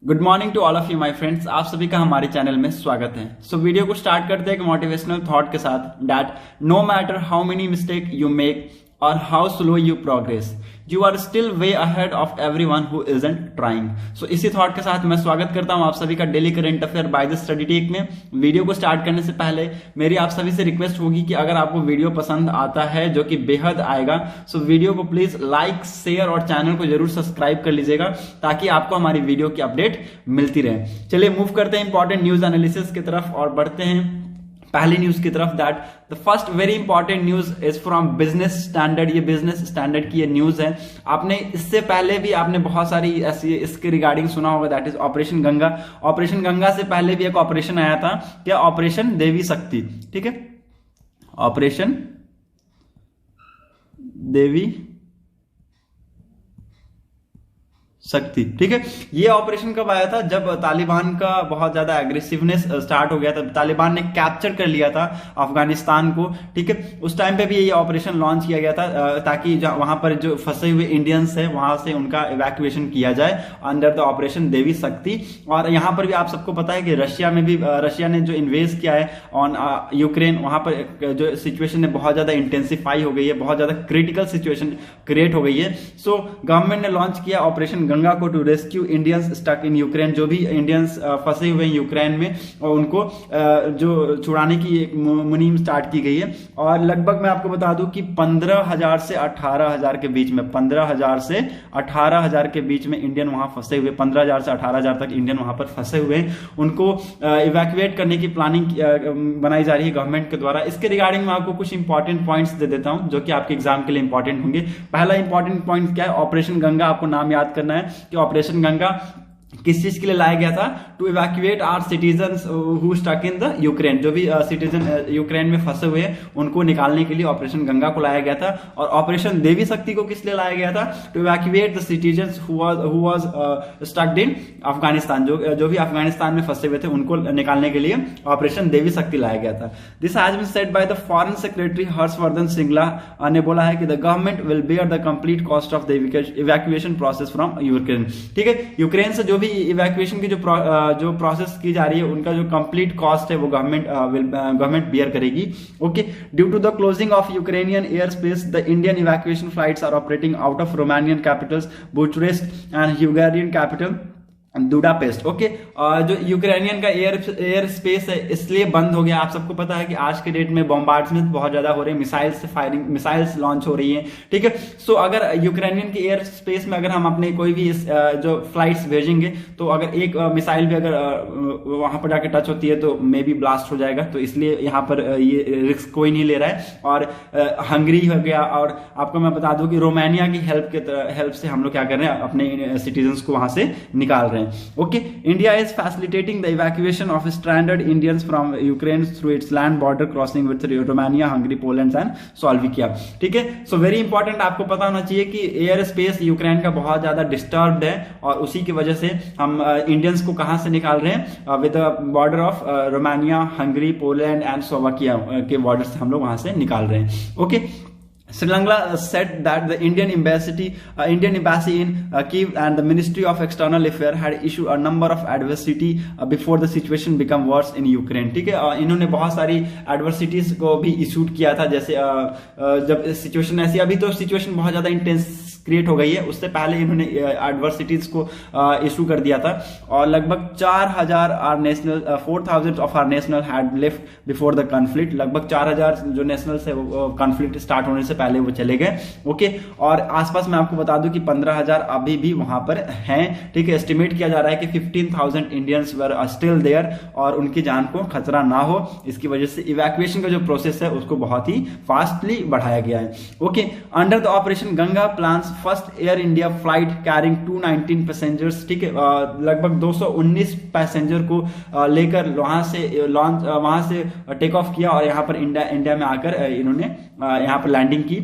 Good morning to all of you my friends. आप सभी का हमारे चैनल में स्वागत है। वीडियो को स्टार्ट करते हैं एक मोटिवेशनल थॉट के साथ that no matter how many mistake you make और how slow you progress, you are still way ahead of everyone who isn't trying. So इसी थॉट के साथ मैं स्वागत करता हूं आप सभी का daily current affair by the study tech में। वीडियो को स्टार्ट करने से पहले मेरी आप सभी से रिक्वेस्ट होगी कि अगर आपको वीडियो पसंद आता है, जो कि बेहद आएगा, सो वीडियो को प्लीज लाइक, शेयर और चैनल को जरूर सब्सक्राइब कर लीजिएगा ताकि आपको हमारी वीडियो की अपडेट मिलती रहे। चलिए मूव करते हैं इंपॉर्टेंट न्यूज एनालिसिस की तरफ और बढ़ते हैं पहली न्यूज की तरफ। That the first very important news is from business standard. ये बिजनेस स्टैंडर्ड की ये न्यूज है। आपने इससे पहले भी आपने बहुत सारी ऐसी इसके रिगार्डिंग सुना होगा, that is operation Ganga. Operation Ganga से पहले भी एक ऑपरेशन आया था, क्या? ऑपरेशन देवी शक्ति। ठीक है, ऑपरेशन देवी शक्ति। ठीक है, ये ऑपरेशन कब आया था? जब तालिबान का बहुत ज्यादा एग्रेसिवनेस स्टार्ट हो गया था, तालिबान ने कैप्चर कर लिया था अफगानिस्तान को। ठीक है, उस टाइम पे भी ये ऑपरेशन लॉन्च किया गया था ताकि वहां पर जो फंसे हुए इंडियंस है वहां से उनका इवैक्यूएशन किया जाए अंडर द ऑपरेशन देवी शक्ति। और यहां पर भी आप सबको पता है कि रशिया में भी रशिया ने जो इन्वेस्ट किया है ऑन यूक्रेन, वहां पर जो सिचुएशन है बहुत ज्यादा इंटेंसिफाई हो गई है, बहुत ज्यादा क्रिटिकल सिचुएशन क्रिएट हो गई है। सो गवर्नमेंट ने लॉन्च किया ऑपरेशन गंगा को to rescue Indians stuck in Ukraine. जो भी इंडियंस फंसे हुए हैं यूक्रेन में और उनको जो छुड़ाने की एक मुहिम स्टार्ट की गई है। और लगभग मैं आपको बता दूं कि 15,000 से 18,000 के बीच में, 15,000 से 18,000 के बीच में इंडियन वहां फंसे हुए, 15,000 से 18,000 तक इंडियन वहां पर फंसे हुए हैं। उनको इवैक्यूएट करने की प्लानिंग बनाई जा रही है गवर्नमेंट के द्वारा। इसके रिगार्डिंग मैं आपको कुछ इंपॉर्टेंट पॉइंट्स दे देता हूं जो कि आपके एग्जाम के लिए इंपॉर्टेंट होंगे। पहला इंपॉर्टेंट पॉइंट क्या है? ऑपरेशन गंगा। आपको नाम याद करना है कि ऑपरेशन गंगा किस चीज के लिए लाया गया था? To evacuate our citizens who stuck in the Ukraine. जो भी सिटीजन यूक्रेन में फंसे हुए हैं उनको निकालने के लिए ऑपरेशन गंगा को लाया गया था। और ऑपरेशन देवी शक्ति को किस लिए लाया गया था? To evacuate the citizens who was stuck in Afghanistan. जो भी अफगानिस्तान में फंसे हुए थे उनको निकालने के लिए ऑपरेशन देवी शक्ति लाया गया था। This has been said by the foreign secretary Harshvardhan Shringla ने बोला है कि the government will bear the complete cost of the evacuation process from Ukraine. ठीक है, यूक्रेन से जो भी इवैक्यूएशन की जो प्रोसेस की जा रही है उनका जो कंप्लीट कॉस्ट है वो गवर्नमेंट बियर करेगी। Okay, due to the closing of Ukrainian air space the Indian evacuation flights are operating out of Romanian capitals Bucharest and Hungarian capital Budapest. Okay, जो यूक्रेनियन का एयर स्पेस है इसलिए बंद हो गया। आप सबको पता है कि आज के डेट में बॉम्बार्डमेंट बहुत ज्यादा हो रहे हैं, मिसाइल्स से फायरिंग, मिसाइल्स लॉन्च हो रही हैं। ठीक है, सो अगर यूक्रेनियन की एयर स्पेस में अगर हम अपने कोई भी जो फ्लाइट्स भेजेंगे तो अगर एक मिसाइल भी अगर वहां पर जाकर टच होती है तो मे बी ब्लास्ट हो जाएगा। तो इसलिए यहाँ पर ये रिस्क कोई नहीं ले रहा है। और हंगरी हो गया, और आपको मैं बता दूं कि रोमानिया की हेल्प से हम लोग क्या कर रहे हैं, अपने सिटीजन्स को वहां से निकाल रहे हैं। Okay, India is facilitating the evacuation of stranded Indians from Ukraine through its land border crossing with Romania, Hungary, Poland and Slovakia। ठीक है, सो वेरी इंपॉर्टेंट आपको पता होना चाहिए कि एयर स्पेस यूक्रेन का बहुत ज्यादा डिस्टर्ब्ड है और उसी की वजह से हम इंडियंस को कहां से निकाल रहे हैं? With border of Romania, Hungary, Poland and Slovakia के बॉर्डर से हम लोग वहां से निकाल रहे हैं। Okay, Sri Lanka said that the Indian embassy in Kyiv and the Ministry of External Affairs had issued a number of adversity before the situation became worse in Ukraine। ठीक है, इन्होंने बहुत सारी एडवर्सिटीज को भी इशूड किया था। जैसे जब सिचुएशन ऐसी, अभी तो सिचुएशन बहुत ज्यादा इंटेंस क्रिएट हो गई है, उससे पहले इन्होंने एडवर्सिटीज को इशू कर दिया था। और लगभग 4,000 of our national had left before the conflict. लगभग 4,000 जो नेशनल है वो कॉन्फ्लिक्ट स्टार्ट होने से पहले वो चले गए। ओके, और आसपास मैं आपको बता दूं कि 15,000 अभी भी वहां पर हैं। ठीक है, एस्टिमेट किया जा रहा है कि 15,000 इंडियंस वर स्टिल देयर और उनकी जान को खतरा ना हो, इसकी वजह से इवैक्यूएशन का जो प्रोसेस है उसको बहुत ही फास्टली बढ़ाया गया है। Okay, under the operation Ganga plans first air India flight carrying 219 passengers. ठीक है, लगभग 219 पैसेंजर को लेकर वहां से टेक ऑफ किया और यहाँ पर इंडिया में आकर इन्होंने यहाँ पर लैंडिंग की।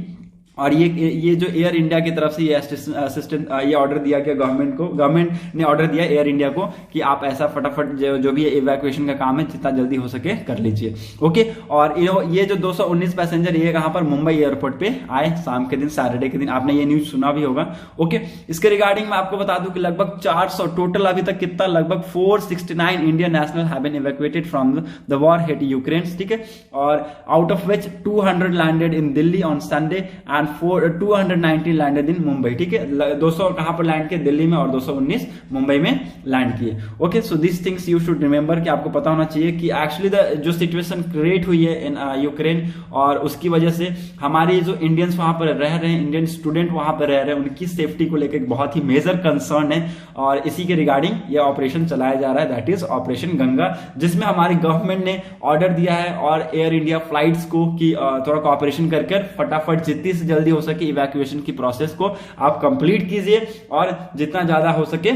और ये जो एयर इंडिया की तरफ से ये असिस्टेंट ये ऑर्डर दिया गया गवर्नमेंट को, गवर्नमेंट ने ऑर्डर दिया एयर इंडिया को कि आप ऐसा फटाफट जो भी इवैक्यूएशन का काम है जितना जल्दी हो सके कर लीजिए। ओके, और ये जो 219 पैसेंजर ये कहां पर मुंबई एयरपोर्ट पे आए शाम के दिन, सैटरडे के दिन, आपने ये न्यूज सुना भी होगा। ओके, इसके रिगार्डिंग मैं आपको बता दूं कि लगभग 400 टोटल अभी तक कितना, लगभग 469 Indian national have been evacuated from the war hit Ukraine, ठीक है, और out of which 200 landed in Delhi on Sunday and 219 landed in Mumbai, ठीक है। 200 कहां पर लैंड किए, दिल्ली में, और 219 मुंबई में लैंड किए। Okay, so this things you should remember कि आपको पता होना चाहिए कि एक्चुअली जो सिचुएशन क्रिएट हुई है इन यूक्रेन, और उसकी वजह से हमारे जो इंडियंस वहां पर रह रहे हैं, इंडियन स्टूडेंट वहां पर रह रहे हैं, उनकी सेफ्टी को लेकर बहुत ही मेजर कंसर्न है, और इसी के रिगार्डिंग ये ऑपरेशन चलाया जा रहा है, दैट इज ऑपरेशन गंगा, जिसमें हमारी गवर्नमेंट ने ऑर्डर दिया है और एयर इंडिया फ्लाइट्स को कि थोड़ा कॉपरेशन कर फटाफट जितनी से जल्दी हो सके इवैक्यूएशन की प्रोसेस को आप कंप्लीट कीजिए, और जितना ज्यादा हो सके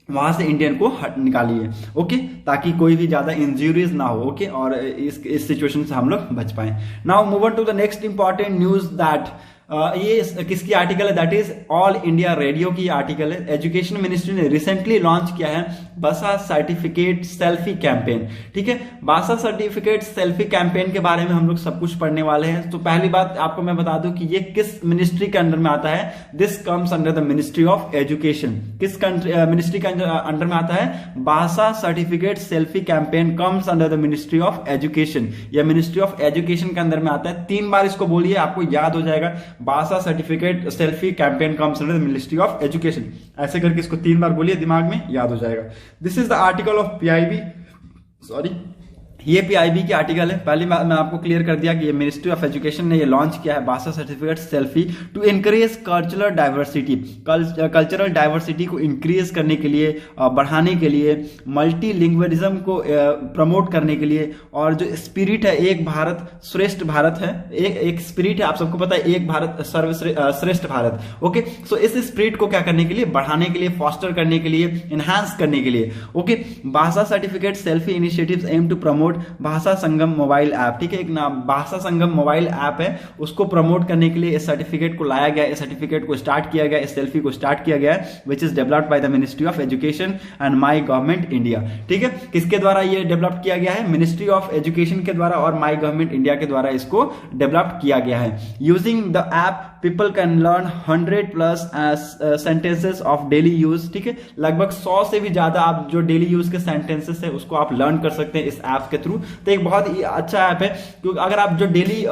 वहां से इंडियन को निकालिए। ओके, ताकि कोई भी ज्यादा इंजरीज ना हो। ओके, और इस सिचुएशन से हम लोग बच पाए। Now move on to the next important news that ये किसकी आर्टिकल है, that is All India Radio की आर्टिकल है। एजुकेशन मिनिस्ट्री ने रिसेंटली लॉन्च किया है बासा सर्टिफिकेट सेल्फी कैंपेन, ठीक है। बासा सर्टिफिकेट सेल्फी कैंपेन के बारे में हम लोग सब कुछ पढ़ने वाले हैं। तो पहली बात आपको मैं बता दूं कि ये किस मिनिस्ट्री के अंडर में आता है, this comes under the ministry of education. किस मिनिस्ट्री के अंडर में आता है, Bhasha certificate selfie campaign comes under the ministry of education. यह मिनिस्ट्री ऑफ एजुकेशन के अंदर में आता है। 3 बार इसको बोलिए, आपको याद हो जाएगा। बासा certificate selfie campaign comes under the ministry of education, ऐसे करके इसको 3 बार बोलिए, दिमाग में याद हो जाएगा। This is the article of PIB, sorry ये पीआईबी की आर्टिकल है। पहले मैं आपको क्लियर कर दिया कि ये मिनिस्ट्री ऑफ एजुकेशन ने ये लॉन्च किया है Bhasha certificate selfie to increase cultural diversity, cultural diversity को इंक्रीज करने के लिए, बढ़ाने के लिए, मल्टीलिंग्विज्म को प्रमोट करने के लिए, और जो स्पिरिट है एक भारत श्रेष्ठ भारत है, एक स्पिरिट है, आप सबको पता है, एक भारत श्रेष्ठ भारत। ओके, सो इस स्पिरिट को क्या करने के लिए, बढ़ाने के लिए, फॉस्टर करने के लिए, एनहांस करने के लिए। Okay, Bhasha certificate selfie initiatives aim to promote Bhasha Sangam mobile app, ठीक है, एक नाम भाषा संगम मोबाइल ऐप है, उसको प्रमोट करने के लिए इस सर्टिफिकेट को लाया गया, इस सर्टिफिकेट को स्टार्ट किया गया, इस सेल्फी को स्टार्ट किया गया, which is developed by the ministry of education and my government India, ठीक है। किसके द्वारा ये डेवलप किया गया है, मिनिस्ट्री ऑफ एजुकेशन के द्वारा और माई गवर्नमेंट इंडिया के द्वारा इसको डेवलप किया गया है। Using the app people can learn 100+ sentences of daily use, ठीक है, लगभग 100 से भी ज्यादा आप जो डेली यूज के सेंटेंसेस है उसको आप लर्न कर सकते हैं इस ऐप के थ्रू। तो एक बहुत ही अच्छा ऐप है, क्योंकि अगर आप जो डेली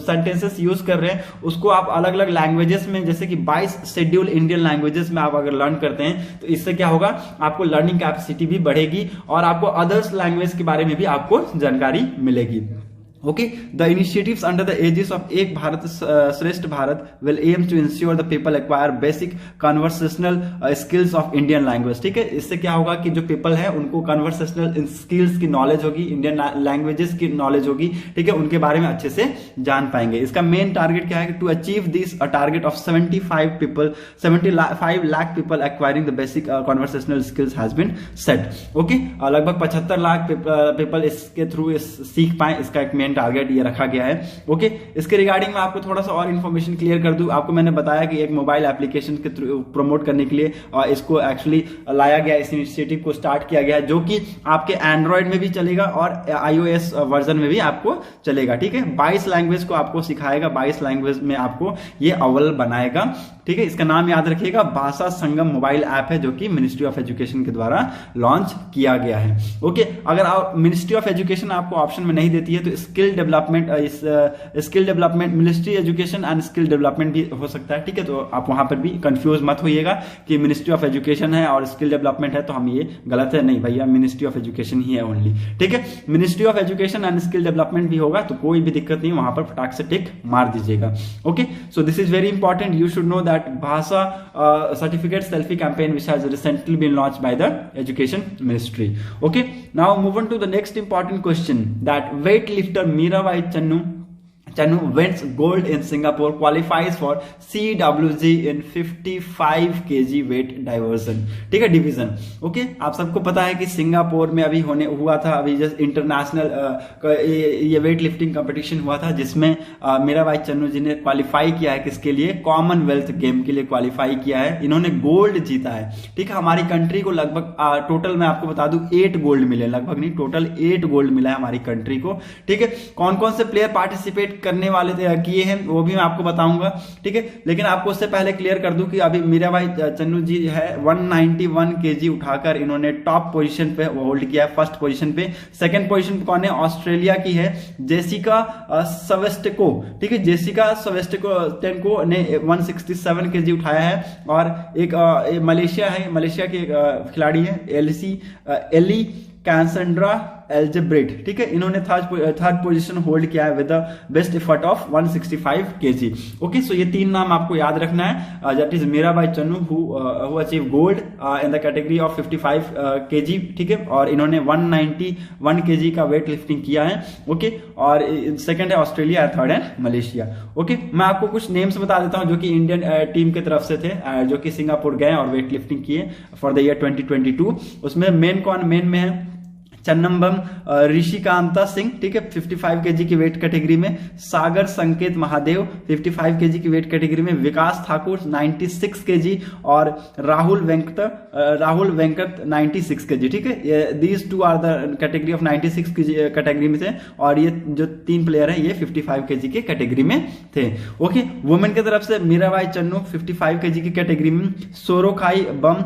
सेंटेंसेस यूज कर रहे हैं उसको आप अलग अलग लैंग्वेजेस में, जैसे कि 22 शेड्यूल इंडियन लैंग्वेजेस में आप अगर लर्न करते हैं तो इससे क्या होगा, आपको लर्निंग कैपेसिटी भी बढ़ेगी और आपको अदर्स लैंग्वेज के बारे में भी आपको जानकारी मिलेगी। Okay, the initiatives under the aegis of Ek Bharat Shresth Bharat will aim to ensure the people acquire basic conversational skills of Indian language, ठीक है। इससे क्या होगा कि जो पीपल है उनको conversational skills की नॉलेज होगी, इंडियन लैंग्वेजेस की नॉलेज होगी, ठीक है, उनके बारे में अच्छे से जान पाएंगे। इसका मेन टारगेट क्या है, to achieve this target of 75 lakh people acquiring the basic conversational skills has been set. Okay, लगभग 75 लाख पीपल इसके थ्रू सीख पाए, इसका एक मेन टारगेट ये रखा गया है। ओके, इसके रिगार्डिंग में आपको थोड़ा सा और इन्फॉर्मेशन क्लियर कर दूं। आपको मैंने बताया कि एक मोबाइल एप्लीकेशन के थ्रू प्रमोट करने के लिए इसको एक्चुअली लाया गया, इस इनिशिएटिव को स्टार्ट किया गया है, जो कि आपके एंड्रॉइड में भी चलेगा और iOS वर्जन में भी आपको चलेगा, ठीक है। 22 लैंग्वेज को आपको सिखाएगा, 22 लैंग्वेज में आपको ये अव्वल बनाएगा, ठीक है। इसका नाम याद रखिएगा, भाषा संगम मोबाइल ऐप है, जो कि मिनिस्ट्री ऑफ एजुकेशन के द्वारा लॉन्च किया गया है। ओके, अगर आप मिनिस्ट्री ऑफ एजुकेशन आपको ऑप्शन में नहीं देती है तो skill development, skill development, ministry education and skill development भी हो सकता है, ठीक है। तो आप वहां पर भी कंफ्यूज मत होइएगा कि मिनिस्ट्री ऑफ एजुकेशन है और स्किल डेवलपमेंट है तो हम ये गलत है, नहीं भैया, मिनिस्ट्री ऑफ एजुकेशन ही है ओनली, ठीक है। Ministry of education and skill development भी होगा तो कोई भी दिक्कत नहीं, वहां पर फटाक से टिक मार दीजिएगा। Okay, so this is very important, you should know that Bhasa certificate selfie campaign which has recently been launched by the education ministry. Okay, now move on to the next important question, that weightlifter Mirabai Chanu wins gold in Singapore, qualifies for CWG in 55 kg weight diversion, ठीक है, division. Okay, आप सबको पता है कि Singapore में अभी होने हुआ था, अभी जस्ट इंटरनेशनल ये वेट लिफ्टिंग कंपटीशन हुआ था, जिसमें मेरा भाई चन्नू जी ने क्वालिफाई किया है, किसके लिए, कॉमनवेल्थ गेम के लिए क्वालिफाई किया है। इन्होंने गोल्ड जीता है, ठीक है। हमारी कंट्री को लगभग टोटल मैं आपको बता दूं 8 गोल्ड मिले, लगभग नहीं, टोटल 8 गोल्ड मिला है हमारी कंट्री को, ठीक है। कौन कौन से प्लेयर पार्टिसिपेट करने वाले किए हैं वो भी मैं आपको बताऊंगा, ठीक है। लेकिन आपको उससे पहले क्लियर कर दूं कि अभी मेरा भाई चन्नू जी है 191 केजी उठाकर इन्होंने टॉप पोजीशन पे होल्ड किया है, फर्स्ट पोजीशन पे। सेकंड पोजीशन पे कौन है, ऑस्ट्रेलिया की है जेसिका सवेस्टेको, ठीक है। जेसिका सवेस्टेको ने 167 केजी उठाया है। और एक मलेशिया है, मलेशिया के खिलाड़ी है एली कैसेंड्रा एल्जेब्रेट, ठीक है। इन्होंने थर्ड पोजीशन होल्ड किया है with the best effort of 165 KG. Okay, so ये 3 नाम आपको याद रखना है। That is Mira Bai Chanu who achieve gold in the category of 55 KG, ठीक है। और इन्होंने 191 केजी का वेट लिफ्टिंग किया है, ओके। और सेकंड है ऑस्ट्रेलिया, थर्ड है मलेशिया। ओके, मैं आपको कुछ नेम्स बता देता हूं जो कि इंडियन टीम की तरफ से थे, जो कि सिंगापुर गए और वेट लिफ्टिंग किए फॉर द ईयर 2022। उसमें मेन में है चन्नम्बम ऋषिकांता सिंह, ठीक है, 55 केजी की वेट कैटेगरी में। सागर संकेत महादेव 55 केजी की वेट कैटेगरी में। विकास ठाकुर 96 केजी और राहुल वेंकट 96 केजी, ठीक है। These two are the category of 96 KG category में थे। और ये जो 3 प्लेयर है ये 55 केजी के कैटेगरी में थे, ओके। वुमेन की तरफ से मीराबाई चन्नू 55 केजी की कैटेगरी में। Sorokhaibam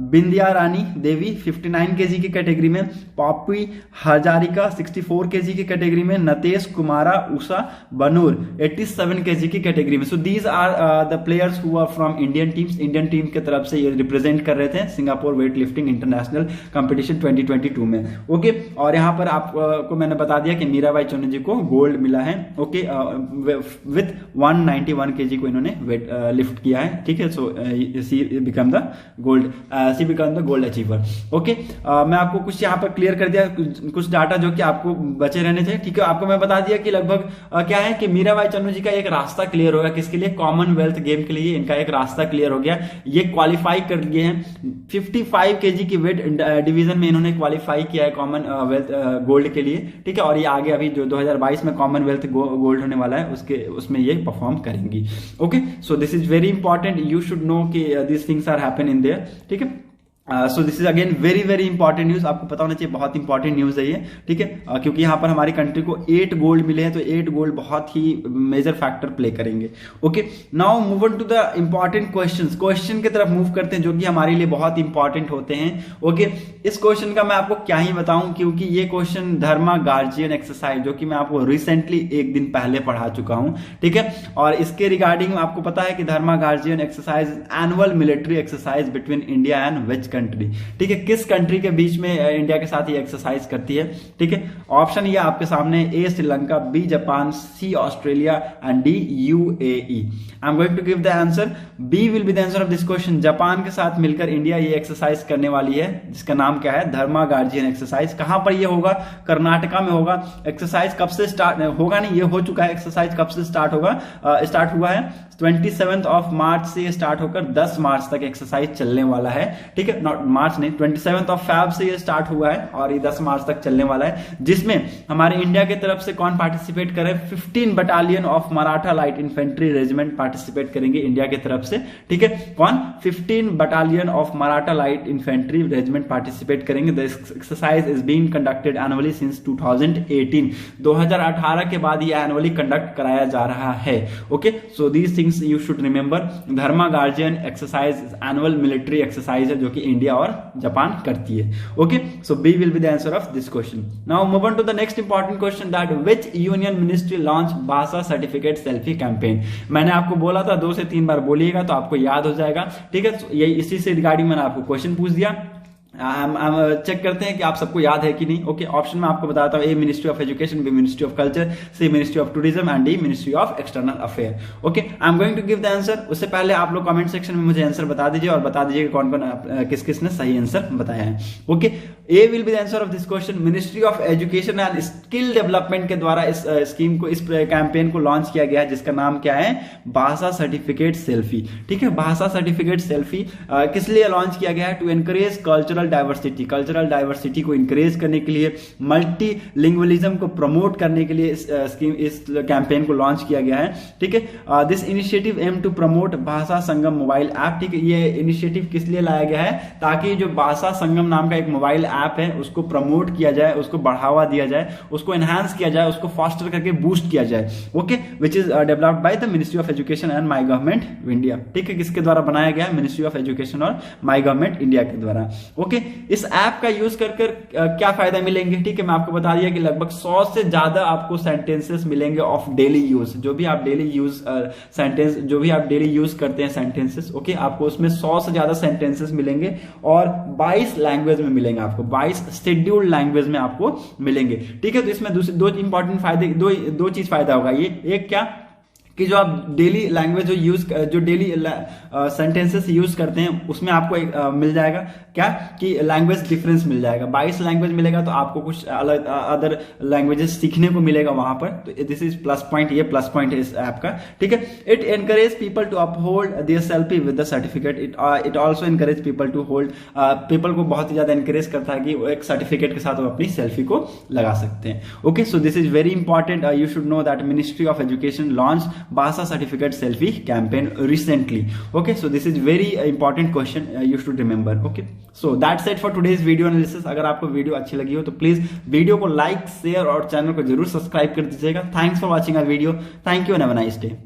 Bindyarani Devi 59 KG की कैटेगरी में। पॉपी हजारिका 64 केजी की कैटेगरी में। नतेश कुमारा उषा बनूर 87 केजी की कैटेगरी में। So these are the players who are from Indian teams, Indian team की तरफ से ये रिप्रेजेंट कर रहे थे Singapore weight lifting international competition 2022 में, ओके। और यहां पर आपको मैंने बता दिया कि मीराबाई चन्नू जी को गोल्ड मिला है, ओके, विथ 191 केजी को इन्होंने वेट लिफ्ट किया है, ठीक है। So she become the gold achiever, okay. मैं आपको कुछ यहाँ पर क्लियर कर दिया, कुछ डाटा जो कि आपको बचे रहने थे, ठीक है। आपको मैं बता दिया कि लगभग क्या है कि मीराबाई चन्नू जी का एक रास्ता क्लियर हो गया, किसके लिए, कॉमनवेल्थ गेम के लिए इनका एक रास्ता क्लियर हो गया। ये क्वालिफाई कर लिए हैं 55 केजी की वेट डिवीजन में, इन्होंने क्वालिफाई किया है कॉमनवेल्थ गोल्ड के लिए, ठीक है। और ये आगे अभी जो 2022 में कॉमनवेल्थ गोल्ड होने वाला है उसमें ये परफॉर्म करेंगी, okay. So this is very important, you should know कि this things are happen in there, ठीक है। So this is again very very important news, आपको पता होना चाहिए, बहुत इंपॉर्टेंट न्यूज है ये, ठीक है। क्योंकि यहाँ पर हमारी कंट्री को 8 गोल्ड मिले हैं, तो 8 गोल्ड बहुत ही मेजर फैक्टर प्ले करेंगे, okay. Now move on to the important question की तरफ मूव करते हैं, जो कि हमारे लिए बहुत इंपॉर्टेंट होते हैं, ओके। इस क्वेश्चन का मैं आपको क्या ही बताऊं, क्योंकि ये क्वेश्चन धर्मा गार्जियन एक्सरसाइज, जो कि मैं आपको रिसेंटली एक दिन पहले पढ़ा चुका हूं, ठीक है। और इसके रिगार्डिंग आपको पता है कि Dharma guardian exercise annual military exercise between India and which country, ठीक है। किस कंट्री के बीच में इंडिया के साथ ये एक्सरसाइज करती है, ठीक है। ऑप्शन ये आपके सामने, A Sri Lanka, B Japan, C Australia and D UAE. I am going to give the answer, B will be the answer of this question. Japan के साथ मिलकर इंडिया ये एक्सरसाइज करने वाली है, जिसका नाम क्या है, धर्मा गार्जियन एक्सरसाइज। कहां पर ये होगा, कर्नाटका में होगा। एक्सरसाइज कब से स्टार्ट होगा, नहीं ये हो चुका है, एक्सरसाइज कब से स्टार्ट होगा, स्टार्ट हुआ है 27 मार्च से स्टार्ट होकर 10 मार्च तक एक्सरसाइज चलने वाला है, ठीक है। नॉट मार्च नहीं, 27 फैब से ये स्टार्ट हुआ है और ये 10 मार्च तक चलने वाला है, जिसमें हमारे इंडिया की तरफ से कौन पार्टिसिपेट करे, 15 battalion of Maratha light infantry regiment participate करेंगे इंडिया की तरफ से, ठीक है। कौन, 15 battalion of Maratha light infantry regiment participate करेंगे। The exercise is being conducted annually since 2018, 2018 के बाद ये एनुअली कंडक्ट कराया जा रहा है, okay. So these things you should remember, Dharma guardian exercise annual military exercise है, जो कि इंडिया और जापान करती है, okay. So B will be the answer of this question. Now move on to the next important question, that which union ministry launch Bhasha certificate selfie campaign. मैंने आपको बोला था 2 से 3 बार बोलिएगा तो आपको याद हो जाएगा, ठीक है। ये इसी से रिगार्डिंग मैंने आपको क्वेश्चन पूछ दिया। हम चेक करते हैं कि आप सबको याद है कि नहीं। ओके, ऑप्शन में आपको बताता हूँ, A ministry of education, B ministry of culture, C ministry of tourism and D ministry of external affair. Okay, I am going to give the answer. उससे पहले आप लोग कमेंट सेक्शन में मुझे आंसर बता दीजिए और बता दीजिए कि कौन कौन किस किस ने सही आंसर बताया है। Okay, A will be the answer of this question. Ministry of education and skill development के द्वारा इस स्कीम को, इस कैंपेन को लॉन्च किया गया है, जिसका नाम क्या है, भाषा सर्टिफिकेट सेल्फी। ठीक है, भाषा सर्टिफिकेट सेल्फी किस लिए लॉन्च किया गया है, to encourage cultural diversity, cultural diversity को इंकरेज करने के लिए, मल्टी लिंग्वलिज्म को प्रमोट करने के लिए इस कैंपेन को लॉन्च किया गया है। ठीक है, this initiative aim to promote Bhasha Sangam mobile app. ठीक है, ये इनिशिएटिव किस लिए लाया गया है, ताकि जो भाषा संगम नाम का एक मोबाइल ऐप है उसको प्रमोट किया जाए, उसको बढ़ावा दिया जाए, उसको एनहांस किया जाए, उसको फॉस्टर करके बूस्ट किया जाए। Okay, which is developed by the ministry of education and my government India. ठीक है, किसके द्वारा बनाया गया है, मिनिस्ट्री ऑफ एजुकेशन और माई गवर्नमेंट इंडिया के द्वारा। ओके, इस ऐप का यूज कर क्या फायदा मिलेंगे। ठीक है, मैं आपको बता दिया कि लगभग 100 से ज्यादा आपको सेंटेंसेस मिलेंगे ऑफ डेली यूज, जो भी आप डेली यूज सेंटेंस, जो भी आप डेली यूज करते हैं सेंटेंसेस। ओके, आपको उसमें 100 से ज्यादा सेंटेंसेस मिलेंगे और 22 लैंग्वेज में मिलेंगे, आपको 22 शेड्यूल्ड लैंग्वेज में आपको मिलेंगे। ठीक है, तो इसमें दो इंपॉर्टेंट फायदे, दो चीज फायदा होगा। ये एक क्या कि जो आप डेली लैंग्वेज जो डेली सेंटेंसेस यूज करते हैं उसमें आपको एक मिल जाएगा क्या कि लैंग्वेज डिफरेंस मिल जाएगा। 22 लैंग्वेज मिलेगा तो आपको कुछ अलग अदर लैंग्वेजेस सीखने को मिलेगा वहां पर। तो दिस इज प्लस पॉइंट, ये प्लस पॉइंट है इस ऐप का। ठीक है, it encourage people to uphold their selfie with the certificate. It also encourage people to hold, people को बहुत ही ज्यादा एनकरेज करता है कि वो एक सर्टिफिकेट के साथ वो अपनी सेल्फी को लगा सकते हैं। Okay, so this is very important, you should know that ministry of education launch Bhasha certificate selfie campaign recently. Okay, so this is very important question, you should remember. Okay, so that's it for today's video analysis. अगर आपको video अच्छी लगी हो तो please video को like, share और channel को जरूर सब्सक्राइब कर दीजिएगा। Thanks for watching our video. Thank you and have a nice day.